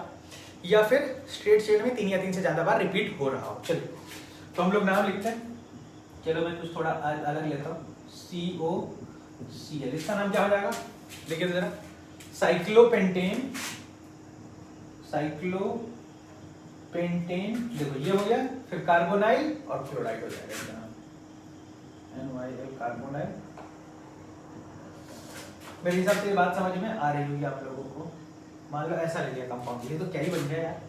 या फिर स्ट्रेट चेन में 3 या 3 से ज्यादा बार रिपीट हो रहा हो। चलिए तो हम लोग नाम लिखते हैं, चलो मैं कुछ थोड़ा अलग लेता हूँ, COCl, इसका नाम क्या हो जाएगा, देखिए जरा, साइक्लोपेंटेन, साइक्लोपेंटेन, देखो ये हो गया, फिर कार्बोनाइल और क्लोराइड हो जाएगा, इसका नाम NyL कार्बोनाइल। मेरे हिसाब से ये बात समझ में आ रही होगी आप लोगों को। मान लो ऐसा ले लिया कंपाउंड, ये तो क्या ही बन गया यार।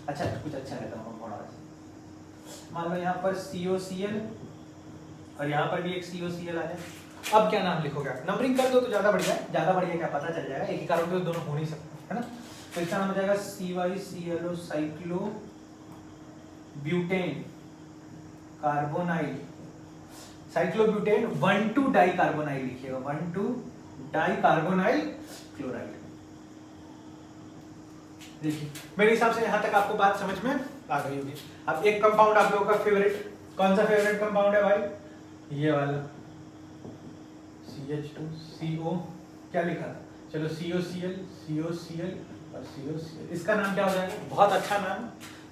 अच्छा कुछ अच्छा लेता हूँ कंपाउंड आज, मान लो यहाँ पर COCl और यहाँ पर भी एक COCl आ जाए। अब क्या नाम लिखोगे, नंबरिंग कर दो तो ज्यादा बढ़िया है, ज्यादा बढ़िया क्या पता चल जाएगा, एक ही कारण तो दोनों हो नहीं सकते, है ना। तो इसका नाम हो जाएगा CYCLO cyclobutane carbonyl, cyclobutane 1,2 di carbonyl लिखिएगा, 1,2 डाई कार्बोनाइल क्लोराइड। देखिए मेरे हिसाब से यहां तक आपको बात समझ में आ गई होगी। अब एक कंपाउंड आप लोगों का फेवरेट, कौन सा फेवरेट कंपाउंड है भाई, ये वाला CH2CO, क्या लिखा था, चलो COCl COCl और COCl, इसका नाम क्या हो जाएगा, बहुत अच्छा नाम,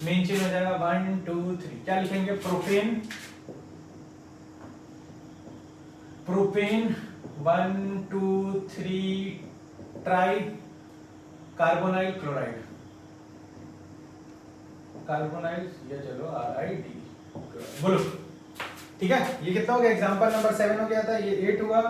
मेन चेन हो जाएगा 1 2 3, क्या लिखेंगे, propane, propane 1 2 3 try carbonyl chloride, carbonyl, ये चलो RID बोलो, ठीक है। ये कितना हो गया, एग्जांपल नंबर 7 हो गया था, ये 8 हुआ,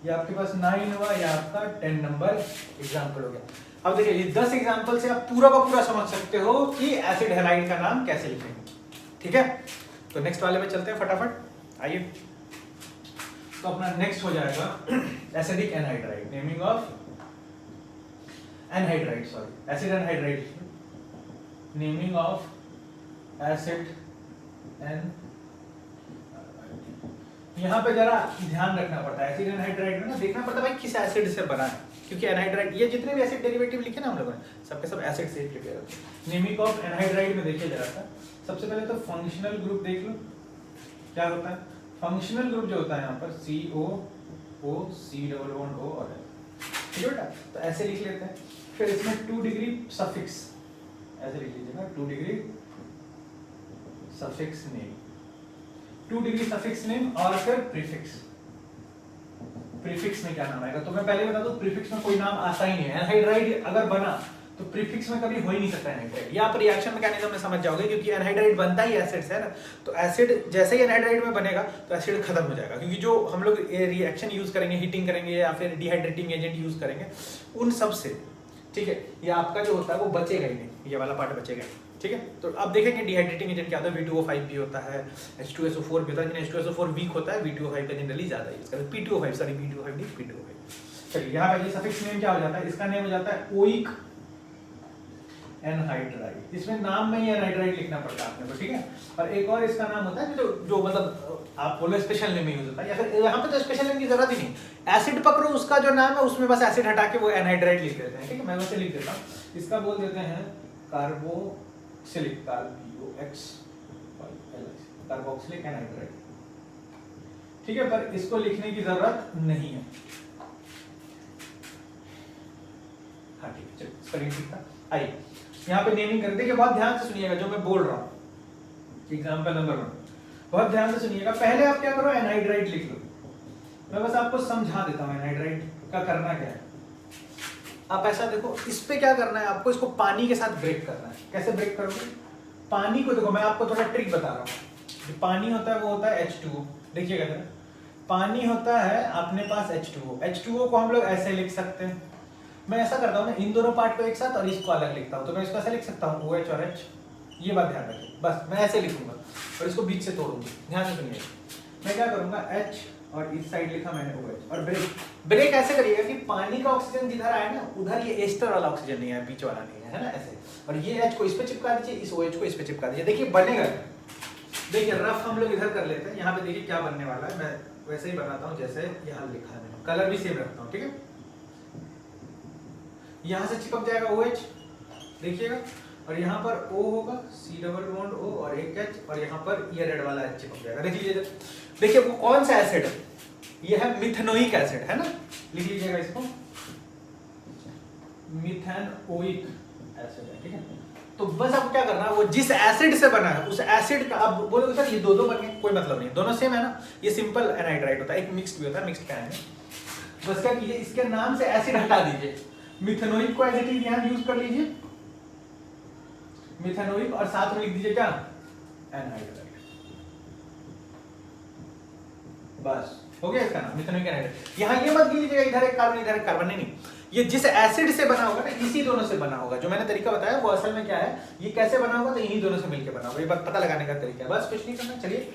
ये आपके पास 9 हुआ, ये आपका 10 नंबर एग्जांपल हो गया। अब देखिए ये 10 एग्जांपल से आप पूरा का पूरा समझ सकते हो कि एसिड हैलाइड का नाम कैसे लिखेंगे, ठीक है। तो नेक्स्ट वाले में चलते हैं फटाफट, आइए। तो अपना नेक्स्ट हो जाएगा acidic anhydride, naming of anhydride, sorry acid anhydride, naming of acid एन। यहाँ पे जरा ध्यान रखना पड़ता है, एसिड एनहाइड्राइड में ना देखना पड़ता है भाई किस एसिड से बना है, क्योंकि एनहाइड्राइड ये जितने भी एसिड डेरिवेटिव लिखे ना हम लोगों ने सबके सब एसिड से लिखे रहते हैं। नेमिंग ऑफ एनहाइड्राइड में देखिए जरा सा, सबसे पहले तो फंक्शनल ग्रुप देख लो क्या होता है। फंक्शनल ग्रुप जो होता है यहाँ पर COO C double bond O और L, ठीक है बेटा, तो ऐसे लिख लेते हैं। फिर इसमें 2 डिग्री सफिक्स, ऐसे लिख लीजिएगा 2 degree suffix name, 2 degree suffix name, और फिर प्रीफिक्स। प्रीफिक्स में क्या नाम आएगा, तो मैं पहले बता दूं प्रीफिक्स में कोई नाम आता ही नहीं है। एनहाइड्राइड अगर बना तो प्रीफिक्स में कभी हो ही नहीं सकता एनहाइड्राइड। या आप रिएक्शन मैकेनिज्म में समझ जाओगे, क्योंकि एनहाइड्राइड बनता ही एसिड से है ना, तो एसिड जैसे ही एनहाइड्राइड में बनेगा तो एसिड खत्म हो जाएगा, क्योंकि जो हम लोग रिएक्शन यूज करेंगे, हीटिंग करेंगे या फिर डिहाइड्रेटिंग एजेंट यूज करेंगे, उन सब से, ठीक है, ये आपका जो होता है वो बचेगा ही नहीं, ये वाला पार्ट बचेगा, ठीक है। तो अब देखेंगे डिहाइड्रेटिंग एजेंट क्या होता है, V2O5 भी होता है, H2SO4 भी होता है, लेकिन H2SO4 वीक होता है, V2O5 का जनरली ज्यादा यूज करते हैं, P2O5 सॉरी V2O5 नहीं P2O5। चलिए यहाँ पे सफिक्स नेम क्या हो जाता है, इसका नेम हो जाता है ओइक एनहाइड्राइड, इसमें नाम में ही एनहाइड्राइड लिखना पड़ता है आपने को, ठीक है। और एक और इसका नाम होता है जो मतलब आप बोलो स्पेशल नेम यूज होता है, या फिर यहाँ पे तो स्पेशल नेम की जरूरत ही नहीं, एसिड पकड़ो उसका जो नाम है उसमें बस एसिड हटा के वो एनहाइड्राइड लिख देते हैं, ठीक है। मैं वैसे लिख देता हूँ, इसका बोल देते हैं कार्बोक्सिलिक, कार्बोक्सिलिक एनहाइड्राइड, ठीक है, पर इसको लिखने की जरूरत नहीं है। हाँ ठीक है, चलो स्पेलिंग ठीक था। आइए यहाँ पे नेमिंग कर देखिए, बहुत ध्यान से सुनिएगा जो मैं बोल रहा हूँ। एग्जाम्पल नंबर 1, बहुत ध्यान से सुनिएगा। पहले आप क्या करो, एनहाइड्राइट लिख लो। मैं बस आपको समझा देता हूँ एनहाइड्राइट का करना क्या है। आप ऐसा देखो, इस पे क्या करना है आपको, इसको पानी के साथ ब्रेक करना है। कैसे ब्रेक करोगे? पानी को देखो, मैं आपको थोड़ा ट्रिक बता रहा हूँ। जो पानी होता है वो होता है H2O। देखिएगा जरा, पानी होता है अपने पास H2O। H2O को हम लोग ऐसे लिख सकते हैं। मैं ऐसा करता हूँ ना, इन दोनों पार्ट को एक साथ और इसको अलग लिखता हूँ। तो मैं इसको ऐसे लिख सकता हूँ OH और H। ये बात ध्यान रखिए, बस मैं ऐसे लिखूंगा और इसको बीच से तोड़ूंगा। ध्यान से सुनिए, मैं क्या करूंगा, H और इस साइड लिखा मैंने OH और ब्रेक। ब्रेक ऐसे करिएगा कि पानी का ऑक्सीजन जिधर आए ना, उधर ये एस्टर वाला ऑक्सीजन नहीं है, बीच वाला नहीं है, है ना, ऐसे। और ये H को इस पे चिपका दीजिए, इस OH को इस पे चिपका दीजिए। देखिए बनेगा। देखिए रफ हम लोग इधर कर लेते हैं। यहाँ पे देखिए क्या बनने वाला है, मैं वैसे ही बनाता हूँ जैसे यहाँ लिखा है मैंने। कलर भी सेम रखता हूँ, ठीक है। यहाँ से चिपक जाएगा OH, देखिएगा, और यहाँ पर O होगा, C डबल बॉन्ड O और एक H, और यहाँ पर ये रेड वाला H चिपक जाएगा। देख लीजिए, देखिए वो कौन सा एसिड है, ये है मिथेनोइक एसिड, है ना। लिख लीजिएगा इसको, मिथेनोइक एसिड है, ठीक है। तो बस आपको क्या करना है, वो जिस एसिड से बना है उस एसिड का, आप बोलोगे सर ये दो बन गए, कोई मतलब नहीं, दोनों सेम है ना। ये सिंपल एनहाइड्राइड होता है, एक मिक्स्ड भी होता है, मिक्स्ड क्या है। बस क्या कीजिए, इसके नाम से एसिड हटा दीजिए, मिथेनोइक को एज इट इज यहाँ यूज कर लीजिए, मिथेनोइक, और साथ में लिख दीजिए क्या, एनहाइड्राइड। बस हो गया इसका नाम, मिथेनोइक एनहाइड्राइड। यहाँ ये मत लीजिएगा इधर एक कार्बन इधर एक कार्बन, नहीं, ये जिस एसिड से बना होगा ना, इसी दोनों से बना होगा। जो मैंने तरीका बताया वो असल में क्या है, ये कैसे बना होगा, तो इन्हीं दोनों से मिलकर बना होगा। ये बात पता लगाने का तरीका है, बस कुछ नहीं करना। चलिए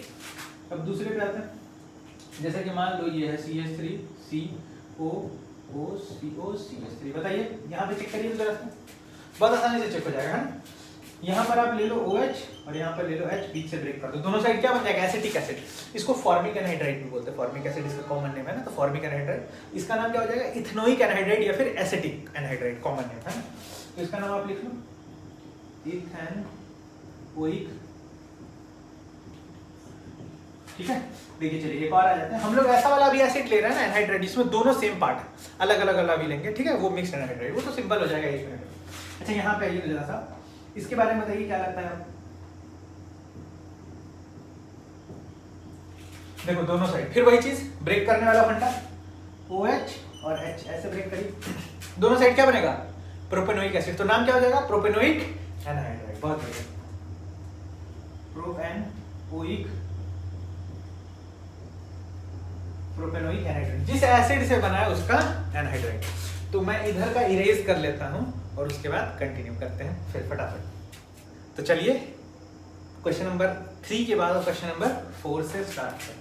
अब दूसरे पे आते हैं। जैसे कि मान लो ये है CH3COOCOCH3। बताइए यहाँ पे चेक करिए जरा, बहुत आसानी से चेक हो जाएगा, है ना। यहाँ पर आप ले लो OH और यहाँ पर ले लो H, बीच से ब्रेक कर दो, दोनों साइड क्या बन जाएगा, एसिटिक एसिड। इसको फॉर्मिक एनहाइड्राइड भी बोलते हैं, फॉर्मिक एसिड इसका कॉमन नेम है ना, तो फॉर्मिक एनहाइड्राइड। इसका नाम क्या हो जाएगा, इथेनोइक एनहाइड्राइड या फिर एसिटिक एनहाइड्राइड, कॉमन नेम है ना। तो इसका नाम आप लिख लो, इथेनोइक, ठीक है। देखिए चलिए एक और आ जाते हैं। हम लोग ऐसा वाला भी एसिड ले रहे हैं ना, एनहाइड्राइड, इसमें दोनों सेम पार्ट है, अलग अलग वाला भी लेंगे, ठीक है। वो मिक्स्ड एनहाइड्राइड, वो तो सिंपल हो जाएगा 1 मिनट। अच्छा यहाँ पे आइए तो जरा सा इसके बारे में बताइए, क्या लगता है आपको। देखो दोनों साइड फिर वही चीज, ब्रेक करने वाला फंडा, OH और H ऐसे ब्रेक करिए, दोनों साइड क्या बनेगा, प्रोपेनोइक एसिड। तो नाम क्या हो जाएगा, प्रोपेनोइक एनहाइड्राइड। बहुत बढ़िया, प्रोपेनोइक एनहाइड्राइड, जिस एसिड से बना है उसका एनहाइड्राइड। तो मैं इधर का इरेज कर लेता हूं और उसके बाद कंटिन्यू करते हैं फिर फटाफट। तो चलिए क्वेश्चन नंबर 3 के बाद क्वेश्चन नंबर 4 से स्टार्ट करते हैं।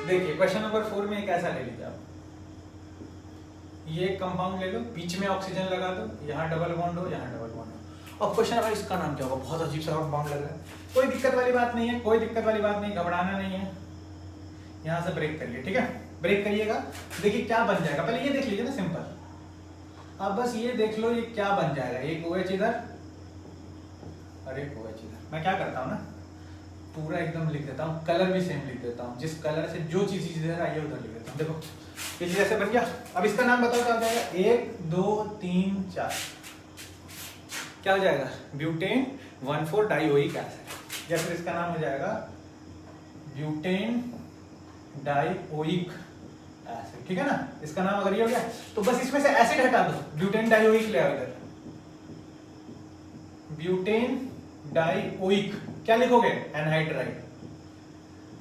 देखिए क्वेश्चन नंबर 4 में एक ऐसा ले लीजिए आप, ये कंपाउंड ले लो, बीच में ऑक्सीजन लगा दो, यहाँ डबल बॉन्ड हो, यहाँ डबल बॉन्ड हो। अब क्वेश्चन है इसका नाम क्या होगा, बहुत अजीब सा कंपाउंड लग रहा है। कोई दिक्कत वाली बात नहीं है, कोई दिक्कत वाली बात नहीं, घबराना नहीं है। यहाँ से ब्रेक करिए, ठीक है, ब्रेक करिएगा। देखिए क्या बन जाएगा, पहले ये देख लीजिए ना, सिंपल। अब बस ये देख लो ये क्या बन जाएगा, एक OH इधर और एक OH इधर। मैं क्या करता हूँ ना, पूरा एकदम लिख देता हूँ, कलर भी सेम लिख देता हूँ, जिस कलर से जो चीज इधर आई है उधर लिख देता हूँ। देखो ये चीज ऐसे बन गया। अब इसका नाम बताओ क्या हो जाएगा, 1 2 3 4 क्या हो जाएगा, ब्यूटेन 1,4 डाइओइक एसिड, या फिर इसका नाम हो जाएगा ब्यूटेन डाइओइक एसिड, ठीक है ना। इसका नाम अगर ये हो गया तो बस इसमें से एसिड हटा दो, ब्यूटेन डाइओइक ले आओ इधर, ब्यूटेन डाइओइक, क्या लिखोगे, एनहाइड्राइड।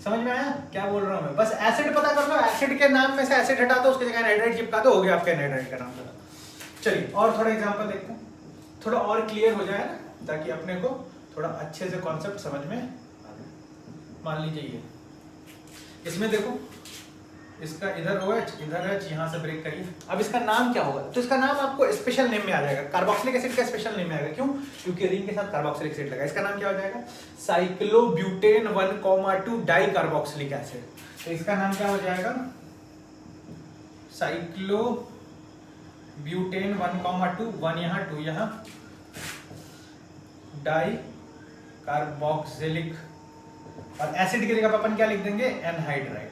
समझ में आया क्या बोल रहा हूं मैं, बस एसिड पता कर लो, एसिड के नाम में से एसिड हटा दो, उसकी जगह एनहाइड्राइड चिपका दो, हो गया आपका एनहाइड्राइड का नाम। चलिए और थोड़ा एग्जांपल देखते हैं, थोड़ा और क्लियर हो जाए ना, ताकि अपने को थोड़ा अच्छे से कॉन्सेप्ट समझ में आ जाए। मान लीजिए इसमें देखो, इसका इधर OH इधर H, यहाँ से ब्रेक करिए। अब इसका नाम क्या होगा, तो इसका नाम आपको स्पेशल नेम में आ जाएगा, कार्बोक्सिलिक एसिड का स्पेशल नेम में आएगा। क्यों, क्योंकि रिंग के साथ कार्बोक्सिलिक एसिड लगा। इसका नाम क्या हो जाएगा, साइक्लोब्यूटेन 1,2 डाई कार्बोक्सिलिक एसिड। तो इसका नाम क्या हो जाएगा, साइक्लोब्यूटेन 1,2, 1 यहाँ 2 यहाँ, डाई कार्बोक्सिलिक, और एसिड की जगह अपन क्या लिख देंगे, एनहाइड्राइड।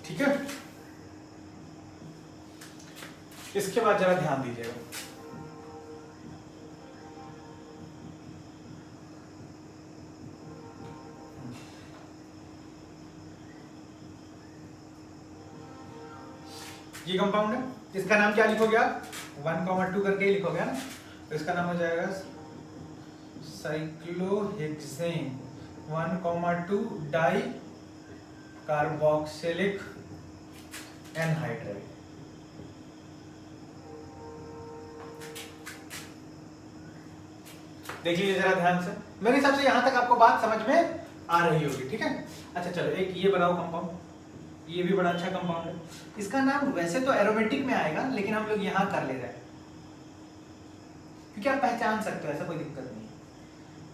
ठीक है, इसके बाद जरा ध्यान दीजिएगा, ये कंपाउंड है, इसका नाम क्या लिखोगे आप, 1,2 करके ही लिखोगे ना, तो इसका नाम हो जाएगा साइक्लोहेक्सेन 1,2 डाई कार्बोक्सिलिक एनहाइड्राइड। देख लीजिए जरा ध्यान से, मेरे हिसाब से यहां तक आपको बात समझ में आ रही होगी, ठीक है। अच्छा चलो, एक ये बताओ कंपाउंड, ये भी बड़ा अच्छा कंपाउंड है, इसका नाम वैसे तो एरोमेटिक में आएगा, लेकिन हम लोग यहाँ कर ले रहे हैं क्योंकि आप पहचान सकते हो, ऐसा कोई दिक्कत नहीं है,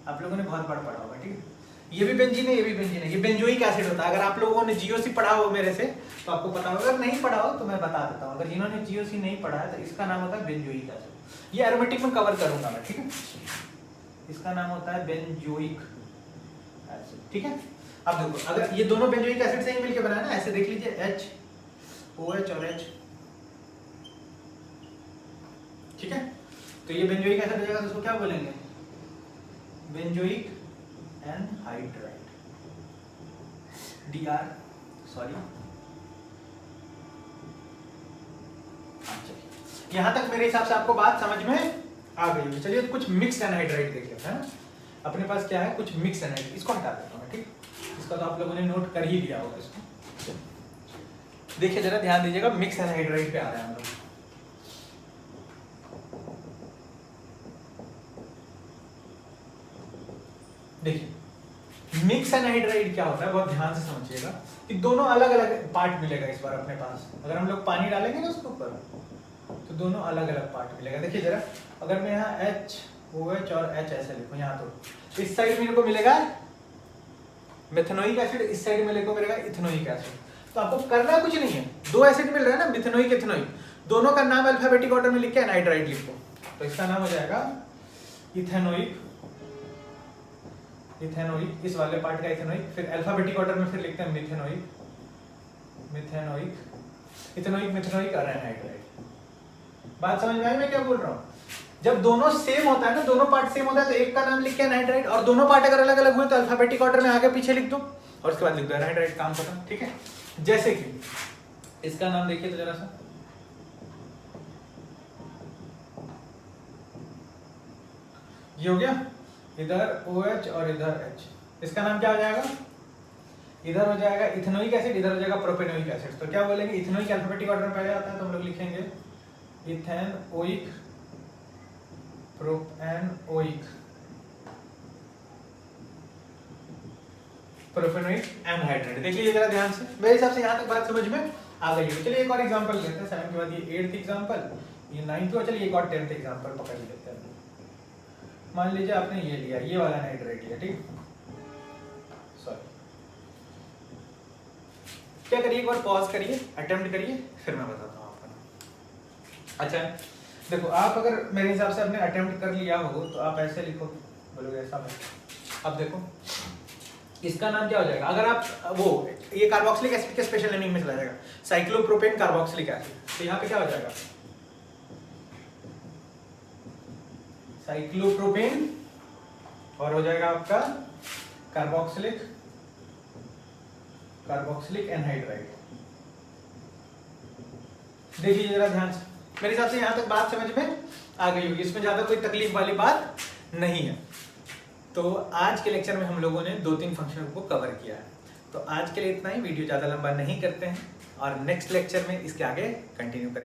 आप लोगों ने बहुत बार पढ़ा होगा, ठीक है। ये भी बेंजीन है, ये भी बेंजीन है, ये बेंजोइक एसिड होता है। अगर आप लोगों ने जीओसी पढ़ा हो मेरे से तो आपको पता होगा, अगर नहीं पढ़ा हो तो मैं बता देता हूँ। अगर जिन्होंने जीओसी नहीं पढ़ा है तो इसका नाम होता है बेंजोइक एसिड, ये एरोमेटिक में कवर करूंगा मैं, ठीक है। इसका नाम होता है बेंजोइक एसिड, ठीक है। अब देखो, अगर ये दोनों बेंजोइक एसिड से ही मिलकर बना है ना, ऐसे देख लीजिए HOH और H, ठीक है। तो ये बेंजोइक एसिड हो जाएगा, तो इसको क्या बोलेंगे, बेंजोइक एनहाइड्राइड, DR, सॉरी। यहां तक मेरे हिसाब से आपको बात समझ में आ गई होगी। चलिए कुछ मिक्स एनहाइड्राइड देख लेते हैं ना, अपने पास क्या है, कुछ मिक्स एनहाइड्राइड, इसको हटा देता हूं मैं, ठीक। इसका तो आप लोगों ने नोट कर ही लिया होगा इसको। देखिए जरा ध्यान दीजिएगा, मिक्स एनहाइड्राइड पे आ रहे हैं हम लोग। देखिए मिक्स एनहाइड्राइड क्या होता है, बहुत ध्यान से समझिएगा कि दोनों अलग अलग पार्ट मिलेगा इस बार अपने पास। अगर हम लोग पानी डालेंगे ना उसके ऊपर तो दोनों अलग अलग पार्ट मिलेगा। देखिए जरा, अगर मैं यहाँ HOH और H ऐसे लिखूं, यहाँ तो इस साइड मेरे को मिलेगा मेथनोइक एसिड, इस साइड मेरे को मिलेगा इथेनोइक एसिड। तो आपको करना कुछ नहीं है, दो एसिड मिल रहा है ना, मिथेनोइक इथेनोइक, दोनों का नाम अल्फाबेटिक ऑर्डर में लिख के एनहाइड्राइड लिखो, तो इसका नाम हो जाएगा इथेनोइक, इथेनोइक, इस वाले पार्ट का इथेनोइक, फिर अल्फाबेटिक ऑर्डर में फिर लिखते हैं मिथेनोइक, मिथेनोइक, इथेनोइक, मिथेनोइक और एनहाइड्राइड। बात समझ में आई मैं क्या बोल रहा हूँ? जब दोनों सेम होता है ना, दोनों पार्ट सेम होता है, तो एक का नाम लिख के एनहाइड्राइड, और दोनों पार्ट अगर अलग अलग हुए तो अल्फाबेटिक ऑर्डर में आगे पीछे लिख दो और उसके बाद लिख दो एनहाइड्राइड, काम खत्म, ठीक है। जैसे कि इसका नाम देखिए तो जरा सा, ये हो गया, इधर OH और इधर H, इसका नाम क्या हो जाएगा, इधर हो जाएगा इथेनोइक एसिड, इधर हो जाएगा प्रोपेनोइक एसिड। तो क्या बोलेंगे, इथेनोइक अल्फाबेटिक ऑर्डर में पहले आता है तो हम लोग लिखेंगे इथेनोइक, प्रोपेनोइक, प्रोपेनोइक एनहाइड्राइड। देख लीजिए जरा ध्यान से, मेरे हिसाब से यहाँ तक बात समझ में आ गई है। चलिए एक और एग्जांपल लेते हैं, 7 के बाद ये 8th एग्जांपल, ये 9th और चलिए एक और 10th एग्जांपल पकड़ लेते हैं। मान लीजिए आपने ये लिया, ये वाला एनहाइड्राइड लिया, ठीक, सॉरी, क्या करिए, एक बार पॉज करिए, अटेम्प्ट करिए, फिर मैं बताता हूँ आपको। अच्छा देखो, आप अगर मेरे हिसाब से आपने अटेम्प्ट कर लिया हो तो आप ऐसे लिखो, बोलोगे ऐसा मैं, अब देखो इसका नाम क्या हो जाएगा, अगर आप वो ये कार्बोक्सिलिक एसिड के स्पेशल नेमिंग में चला जाएगा, साइक्लोप्रोपेन कार्बोक्सिलिक एसिड, तो यहाँ पे क्या हो जाएगा, साइक्लोप्रोपेन, और हो जाएगा आपका कार्बोक्सिलिक, कार्बोक्सिलिक एनहाइड्राइड। देखिए जरा ध्यान से, मेरे हिसाब से यहां तक बात समझ में आ गई होगी, इसमें ज्यादा कोई तकलीफ वाली बात नहीं है। तो आज के लेक्चर में हम लोगों ने 2-3 फंक्शन को कवर किया है। तो आज के लिए इतना ही, वीडियो ज्यादा लंबा नहीं करते हैं और नेक्स्ट लेक्चर में इसके आगे कंटिन्यू करें।